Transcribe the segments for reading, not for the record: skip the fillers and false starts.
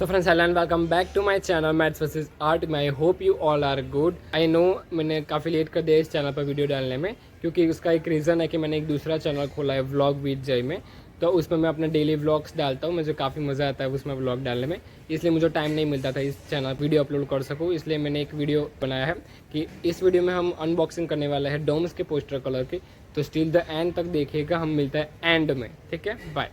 So friends hello and welcome back to my channel maths versus art. I hope you all are good. I know मैंने काफ़ी late कर दिया इस channel पर video डालने में, क्योंकि उसका एक रीज़न है कि मैंने एक दूसरा चैनल खोला है व्लॉग विद जय में। तो उसमें मैं अपने डेली व्लॉग्स डालता हूँ, मुझे काफ़ी मज़ा आता है उसमें व्लॉग डालने में, इसलिए मुझे टाइम नहीं मिलता था इस चैनल वीडियो अपलोड कर सकूँ। इसलिए मैंने एक वीडियो बनाया है कि इस वीडियो में हम अनबॉक्सिंग करने वाले हैं डोम्स के पोस्टर कलर के। तो स्टिल द एंड तक देखिएगा, हम मिलता है एंड में। ठीक है, bye.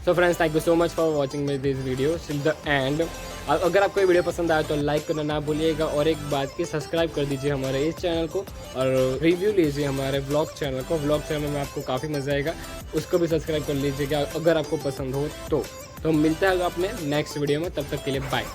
So friends thank you so much for watching me this video till the end. अगर आपको ये वीडियो पसंद आया तो लाइक करना ना भूलिएगा, और एक बात की सब्सक्राइब कर दीजिए हमारे इस चैनल को, और रिव्यू लीजिए हमारे व्लॉग चैनल को। व्लॉग चैनल में आपको काफ़ी मज़ा आएगा, उसको भी सब्सक्राइब कर लीजिएगा अगर आपको पसंद हो तो। मिलता है अपने नेक्स्ट वीडियो में, तब तक के लिए बाय।